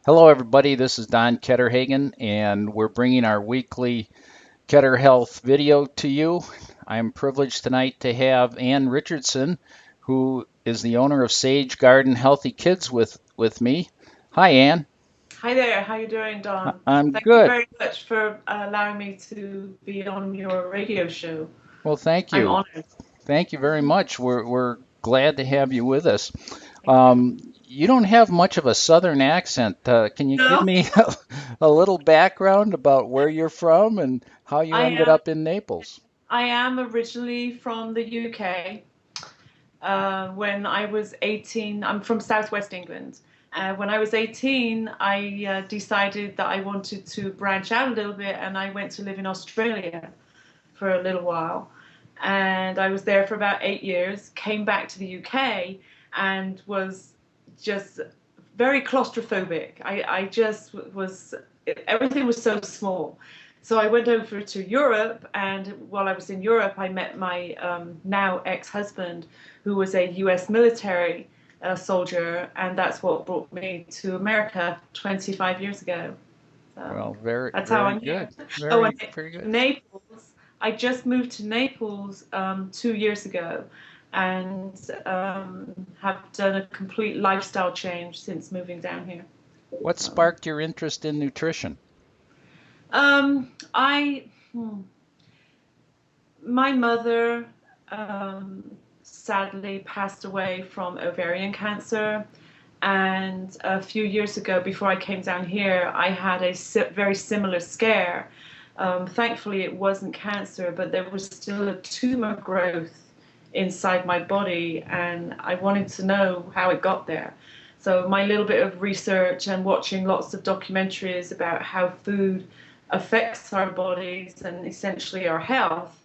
Hello, everybody. This is Don Ketterhagen, and we're bringing our weekly Ketter Health video to you. I'm privileged tonight to have Ann Richardson, who is the owner of Sage Garden Healthy Kids, with me. Hi, Ann. Hi there, how you doing, Don? I'm Thank you good. very much for allowing me to be on your radio show. Well, thank I'm you. honored. Thank you very much. We're glad to have you with us. Thank you. You don't have much of a southern accent. Can you give No, me a little background about where you're from and how you I ended am up in Naples? I am originally from the UK. When I was 18, I'm from Southwest England. When I was 18, I decided that I wanted to branch out a little bit, and I went to live in Australia for a little while. And I was there for about 8 years, came back to the UK, and was just very claustrophobic. I just was, everything was so small. So I went over to Europe, and while I was in Europe, I met my now ex-husband, who was a US military soldier, and that's what brought me to America 25 years ago. So Well, very, that's how very I'm here. good. Oh, and Very, very good. Naples. I just moved to Naples 2 years ago, and have done a complete lifestyle change since moving down here. What So, sparked your interest in nutrition? I my mother sadly passed away from ovarian cancer. And a few years ago, before I came down here, I had a very similar scare. Thankfully, it wasn't cancer, but there was still a tumor growth inside my body, and I wanted to know how it got there. So, my little bit of research and watching lots of documentaries about how food affects our bodies and essentially our health,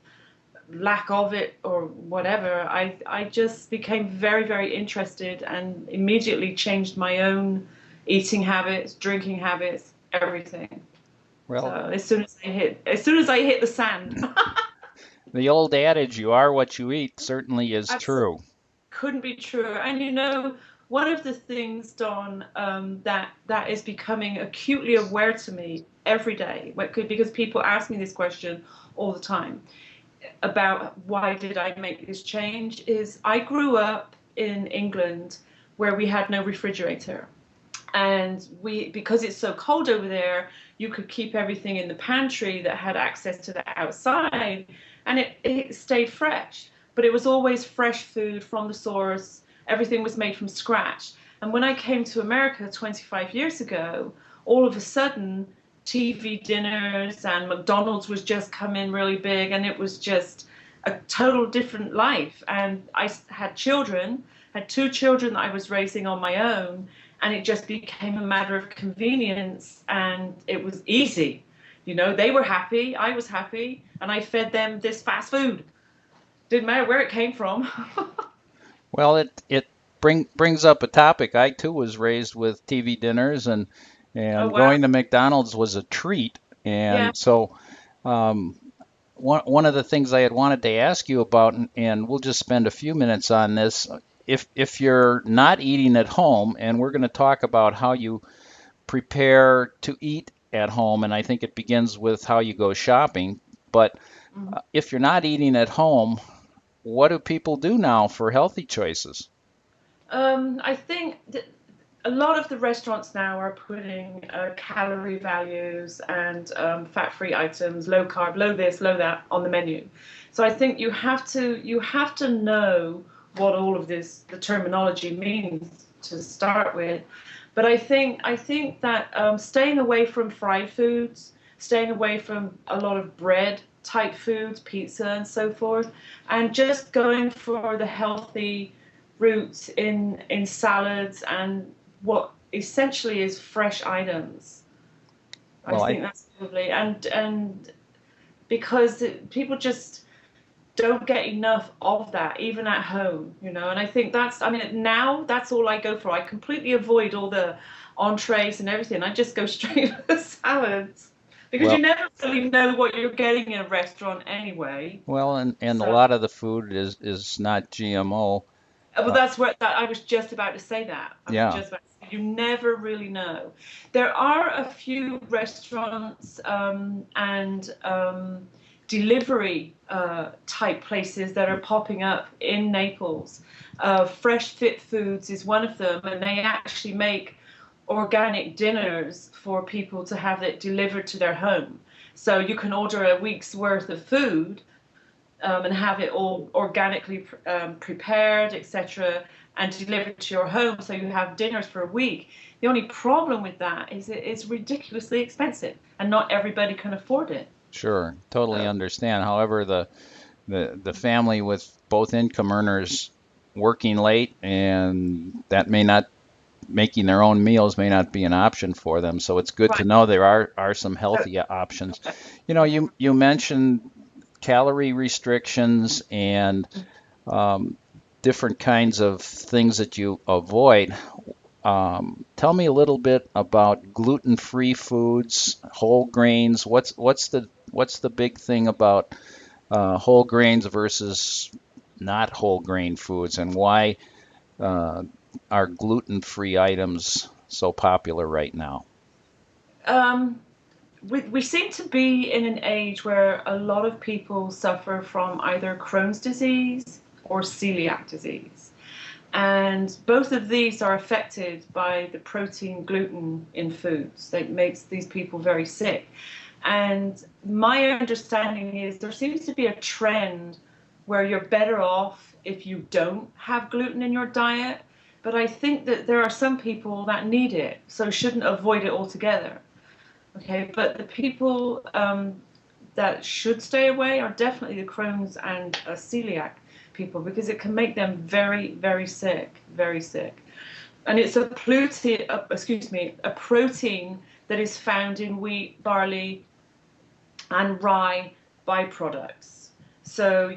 lack of it or whatever, I just became very, very interested and immediately changed my own eating habits, drinking habits, everything. So Well, as soon as I hit the sand, the old adage, you are what you eat, certainly is absolutely true. couldn't be truer. And one of the things, Don, that is becoming acutely aware to me every day, because people ask me this question all the time about why did I make this change, is I grew up in England where we had no refrigerator. And because it's so cold over there, you could keep everything in the pantry that had access to the outside, and it stayed fresh. But it was always fresh food from the source. Everything was made from scratch. And when I came to America 25 years ago, all of a sudden, TV dinners and McDonald's was just coming really big, and it was just a total different life. And I had children, had two children that I was raising on my own, and it just became a matter of convenience, and it was easy. They were happy, I was happy, and I fed them this fast food. Didn't matter where it came from. Well, it brings up a topic. I too was raised with TV dinners, Oh, and wow. going to McDonald's was a treat. Yeah. And so, um, one of the things I had wanted to ask you about, and we'll just spend a few minutes on this. If you're not eating at home, and we're going to talk about how you prepare to eat at home, and I think it begins with how you go shopping. But Mhm. if you're not eating at home, what do people do now for healthy choices? I think that a lot of the restaurants now are putting calorie values and fat-free items, low carb, low this, low that on the menu. So I think you have to know what all of this the terminology means to start with. But I think that staying away from fried foods, staying away from a lot of bread type foods, pizza and so forth, and just going for the healthy roots in salads and what essentially is fresh items. I Well, I think that's probably and because people just don't get enough of that even at home. And I think I mean, now that's all I go for. I completely avoid all the entrees and everything. I just go straight for the salads because you well, never really know what you're getting in a restaurant anyway. and a So, lot of the food is not GMO. well, Uh, that's where that I was just about to say that. I was yeah. just about You never really know. There are a few restaurants and delivery type places that are popping up in Naples. Fresh Fit Foods is one of them, and they actually make organic dinners for people to have it delivered to their home. So you can order a week's worth of food and have it all organically prepared, etc., and delivered to your home. So you have dinners for a week. The only problem with that is it's ridiculously expensive, and not everybody can afford it. Sure, totally So, understand. However, the family with both income earners working late, and that may not making their own meals may not be an option for them. So it's good to right. know there are some So, healthy options. You know, you mentioned calorie restrictions and um, different kinds of things that you avoid. Tell me a little bit about gluten-free foods, whole grains. What's the big thing about whole grains versus not whole grain foods, and why uh, are gluten-free items so popular right now? um, we seem to be in an age where a lot of people suffer from either Crohn's disease or celiac disease. And both of these are affected by the protein gluten in foods that makes these people very sick. And my understanding is there seems to be a trend where you're better off if you don't have gluten in your diet. But I think that there are some people that need it, so shouldn't avoid it altogether. Okay, but the people that should stay away are definitely the Crohn's and celiac people because it can make them very, very sick, very sick. And it's a protein that is found in wheat, barley, and rye byproducts. So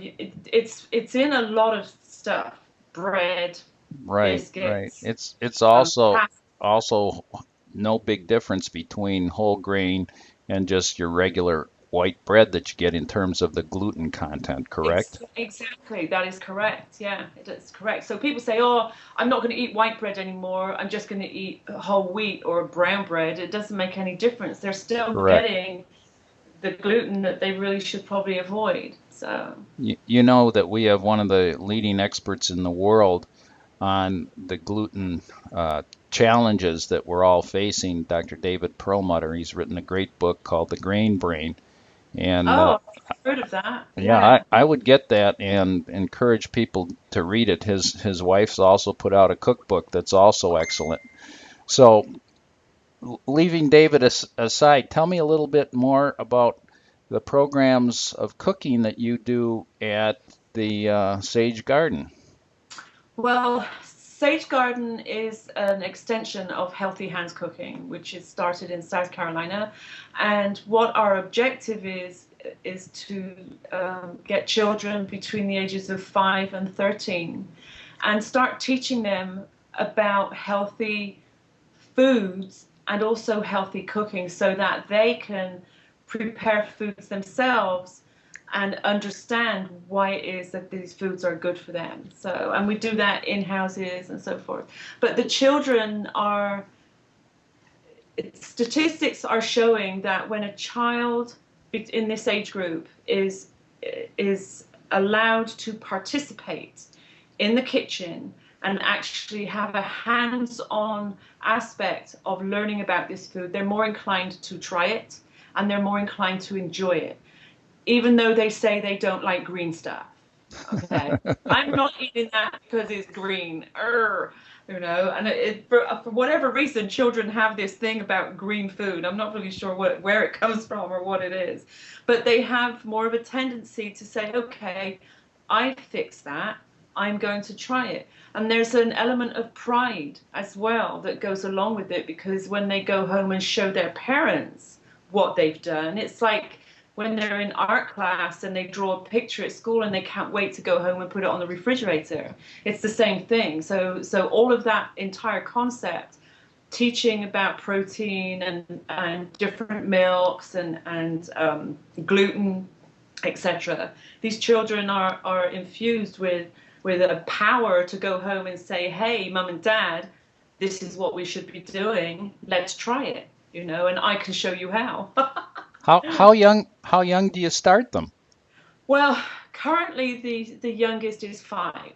it's in a lot of stuff: bread, Right, right. biscuits, It's also pasta. also no big difference between whole grain and just your regular white bread that you get in terms of the gluten content, correct? Exactly, that is correct. Yeah, that's correct. So people say, "Oh, I'm not going to eat white bread anymore. I'm just going to eat whole wheat or brown bread." It doesn't make any difference. They're still Correct. getting the gluten that they really should probably avoid. So, You know that we have one of the leading experts in the world on the gluten challenges that we're all facing, Dr. David Perlmutter. He's written a great book called The Grain Brain. And oh, I've heard of that. yeah, Yeah. I would get that and encourage people to read it. His wife's also put out a cookbook that's also excellent. So, leaving David aside, tell me a little bit more about the programs of cooking that you do at the Sage Garden. Well, Sage Garden is an extension of Healthy Hands Cooking, which is started in South Carolina. And what our objective is to get children between the ages of 5 and 13 and start teaching them about healthy foods and also healthy cooking so that they can prepare foods themselves and understand why it is that these foods are good for them. So, and we do that in houses and so forth. But the children are, statistics are showing that when a child in this age group is allowed to participate in the kitchen and actually have a hands-on aspect of learning about this food, they're more inclined to try it and they're more inclined to enjoy it, even though they say they don't like green stuff. Okay, I'm not eating that because it's green. And for whatever reason, children have this thing about green food. I'm not really sure where it comes from or what it is, but they have more of a tendency to say, "Okay, I fixed that. I'm going to try it." And there's an element of pride as well that goes along with it because when they go home and show their parents what they've done, it's like when they're in art class and they draw a picture at school and they can't wait to go home and put it on the refrigerator. It's the same thing. So all of that entire concept, teaching about protein and different milks and gluten, etc. These children are infused with a power to go home and say, "Hey, mum and dad, this is what we should be doing. Let's try it, and I can show you how. How young do you start them? Well, currently the youngest is 5.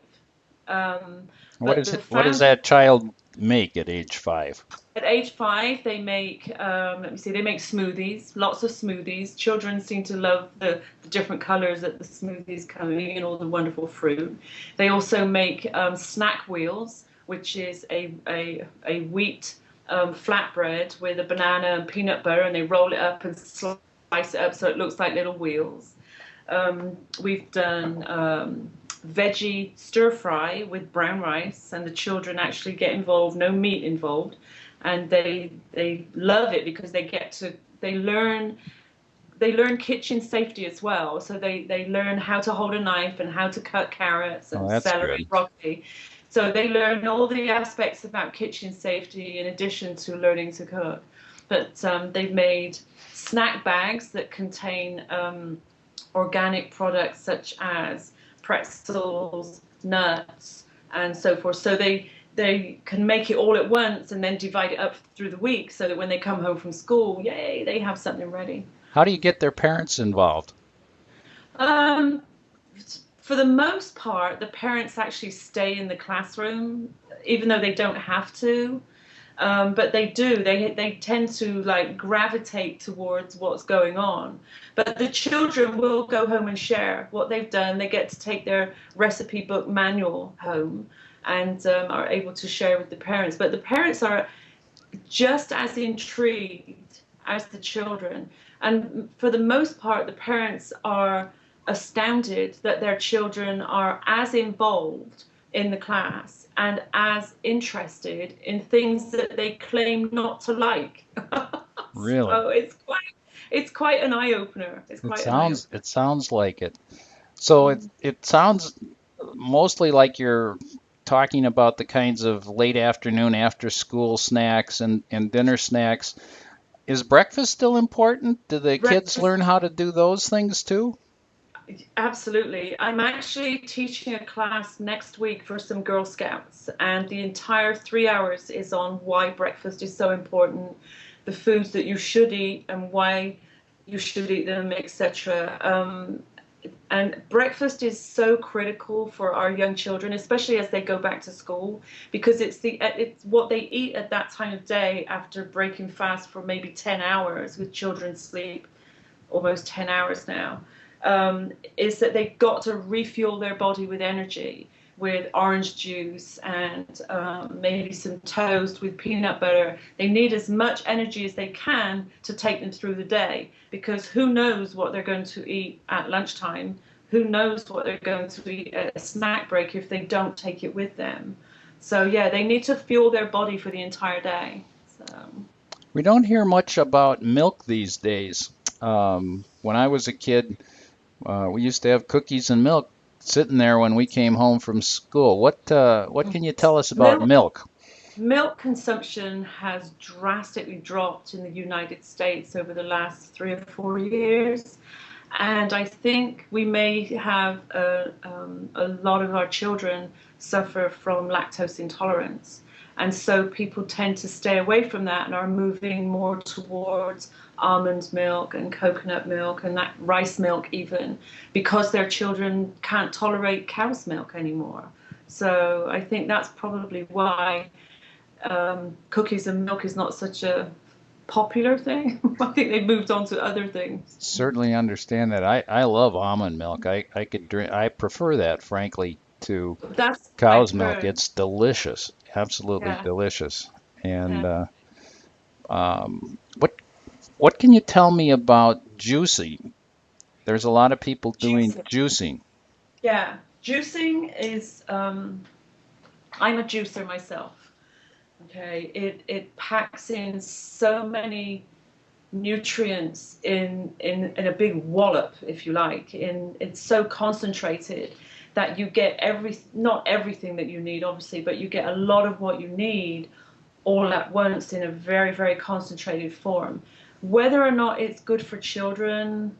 Um, What but is the it? What does family that child make at age 5? at age 5, they make, let me see, they make smoothies, lots of smoothies. Children seem to love the different colors that the smoothies come in and all the wonderful fruit. They also make snack wheels, which is a wheat flatbread with a banana and peanut butter, and they roll it up and slice it up so it looks like little wheels. We've done veggie stir fry with brown rice, and the children actually get involved, no meat involved, and they love it because they learn kitchen safety as well. So they learn how to hold a knife and how to cut carrots Oh, and that's celery, good. broccoli. So they learn all the aspects about kitchen safety in addition to learning to cook. But they've made snack bags that contain organic products such as pretzels, nuts, and so forth. So they can make it all at once and then divide it up through the week so that when they come home from school, yay, they have something ready. How do you get their parents involved? Um, for the most part, the parents actually stay in the classroom, even though they don't have to. But they do. They tend to like gravitate towards what's going on. But the children will go home and share what they've done. They get to take their recipe book manual home and are able to share with the parents. But the parents are just as intrigued as the children. And for the most part, the parents are astounded that their children are as involved in the class and as interested in things that they claim not to like. Really? So it's quite an eye opener. It's It quite an eye sounds opener. it sounds like it. So it sounds mostly like you're talking about the kinds of late afternoon after school snacks and dinner snacks. Is breakfast still important? Do the kids Breakfast. learn how to do those things too? Absolutely. I'm actually teaching a class next week for some Girl Scouts, and the entire 3 hours is on why breakfast is so important, the foods that you should eat, and why you should eat them, etc. And breakfast is so critical for our young children, especially as they go back to school, because it's what they eat at that time of day after breaking fast for maybe 10 hours, with children sleep almost 10 hours now, is that they've got to refuel their body with energy with orange juice and maybe some toast with peanut butter. They need as much energy as they can to take them through the day, because who knows what they're going to eat at lunchtime? Who knows what they're going to eat at a snack break if they don't take it with them? So, yeah, they need to fuel their body for the entire day. So. We don't hear much about milk these days. When I was a kid, we used to have cookies and milk sitting there when we came home from school. What can you tell us about Milk milk? Milk consumption has drastically dropped in the United States over the last 3 or 4 years. And I think we may have a lot of our children suffer from lactose intolerance. And so people tend to stay away from that and are moving more towards almond milk and coconut milk and that rice milk, even because their children can't tolerate cow's milk anymore. So I think that's probably why cookies and milk is not such a popular thing. I think they moved on to other things. Certainly understand that. I love almond milk. I could drink. I prefer that, frankly, to That's what cow's I've milk. heard. It's delicious, absolutely Yeah, delicious. And yeah. what can you tell me about juicing? There's a lot of people doing Juicing. juicing. Yeah, juicing is. I'm a juicer myself. Okay, it packs in so many nutrients in a big wallop, if you like. It's so concentrated that you get not everything that you need, obviously, but you get a lot of what you need all at once in a very, very concentrated form. Whether or not it's good for children,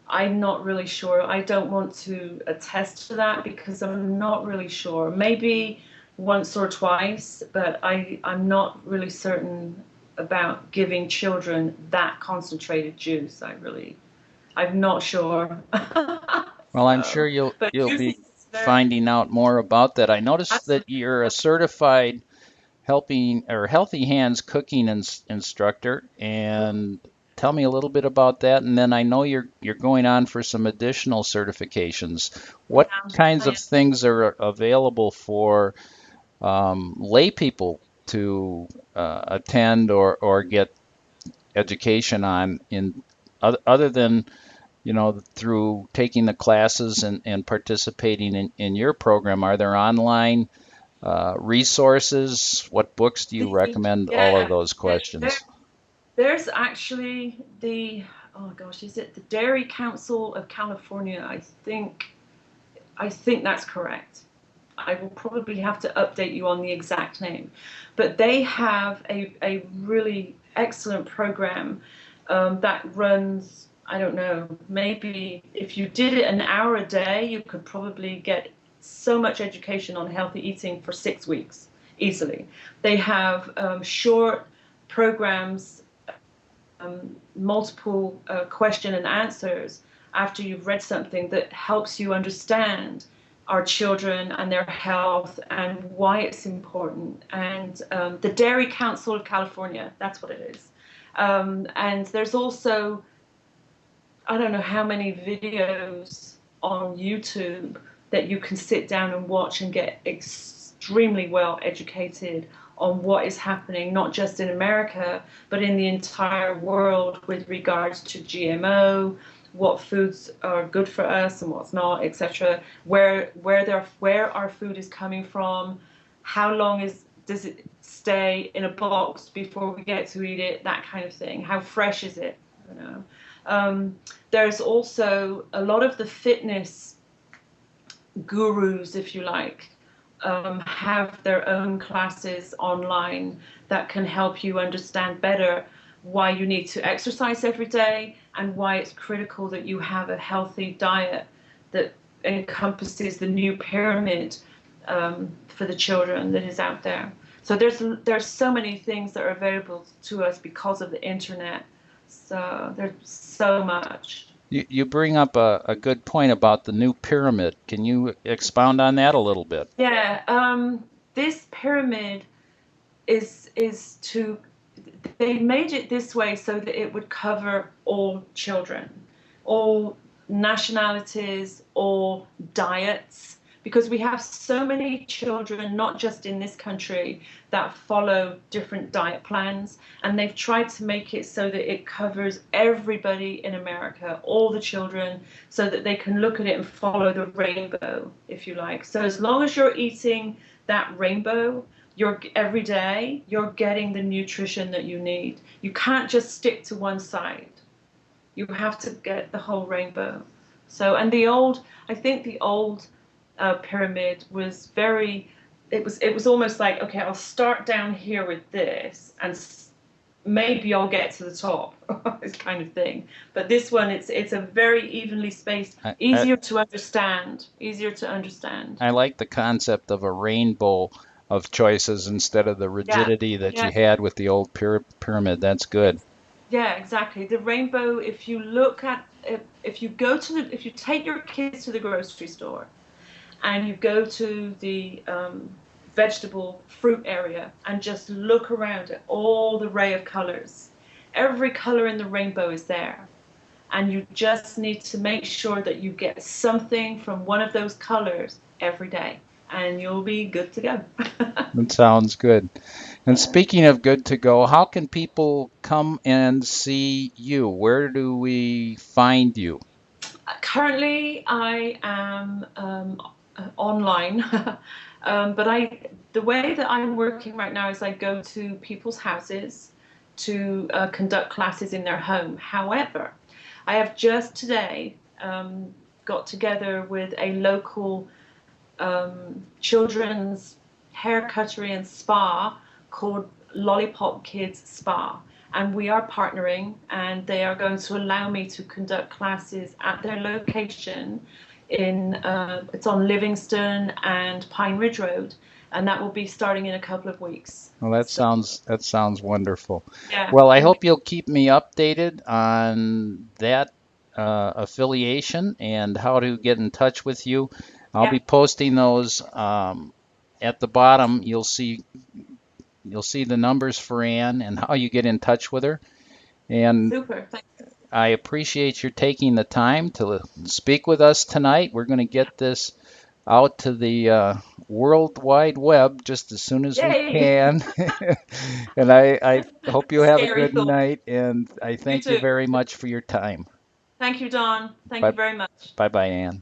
I'm not really sure. I don't want to attest to that because I'm not really sure. Maybe once or twice, but I'm not really certain about giving children that concentrated juice. I'm not sure. Well, I'm sure So, you'll but you'll juice be is very finding out more about that. I noticed that absolutely. you're a certified helping or healthy hands cooking instructor, and tell me a little bit about that. And then I know you're going on for some additional certifications. Yeah, What kinds I of am. things are available for lay people to attend or get education on in other than through taking the classes and participating in your program? Are there online resources? What books do you recommend? All of Yeah, those there, questions. there's actually oh gosh, is it the Dairy Council of California? I think that's correct. I will probably have to update you on the exact name, but they have a really excellent program that runs. I don't know, maybe if you did it an hour a day, you could probably get so much education on healthy eating for 6 weeks easily. They have short programs, multiple question and answers after you've read something that helps you understand our children and their health and why it's important. And the Dairy Council of California, that's what it is. And there's also, I don't know how many videos on YouTube that you can sit down and watch and get extremely well educated on what is happening, not just in America, but in the entire world with regards to GMO, what foods are good for us and what's not, etc. Where our food is coming from, how long does it stay in a box before we get to eat it, that kind of thing. How fresh is it? You know. There's also a lot of the fitness gurus, if you like, have their own classes online that can help you understand better why you need to exercise every day and why it's critical that you have a healthy diet that encompasses the new pyramid for the children that is out there. So there's so many things that are available to us because of the internet. So there's so much. You bring up a good point about the new pyramid. Can you expound on that a little bit? Yeah, this pyramid is to they made it this way so that it would cover all children, all nationalities, all diets, because we have so many children, not just in this country, that follow different diet plans. And they've tried to make it so that it covers everybody in America, all the children, so that they can look at it and follow the rainbow, if you like. So as long as you're eating that rainbow, you're every day you're getting the nutrition that you need. You can't just stick to one side. You have to get the whole rainbow. So, and I think the old pyramid was very, it was almost like, okay, I'll start down here with this, and maybe I'll get to the top, this kind of thing. But this one, it's a very evenly spaced, I, I, easier to understand, easier to understand. I like the concept of a rainbow of choices instead of the Yeah, rigidity that yeah. you had with the old pyramid. That's good. Yeah, exactly. The rainbow, if you look at, if you go to if you take your kids to the grocery store and you go to the vegetable fruit area and just look around at all the array of colors, every color in the rainbow is there. And you just need to make sure that you get something from one of those colors every day, and you'll be good to go. That sounds good. And Yeah. speaking of good to go, how can people come and see you? Where do we find you? Currently, I am online, but the way that I'm working right now is I go to people's houses to conduct classes in their home. However, I have just today got together with a local children's hair cuttery and spa called Lollipop Kids Spa. And we are partnering, and they are going to allow me to conduct classes at their location it's on Livingston and Pine Ridge Road. and that will be starting in a couple of weeks. Well, So that sounds wonderful. yeah, Well, I and hope you'll keep me updated on that affiliation and how to get in touch with you. I'll yeah, be posting those at the bottom. You'll see the numbers for Ann and how you get in touch with her. And super. I appreciate your taking the time to speak with us tonight. We're going to get this out to the World Wide Web just as soon as we Yay! can. And I hope you have a Scary good thought. night, and I You thank you too. very much for your time. Thank you, Don. Thank Bye you very much. bye, Ann.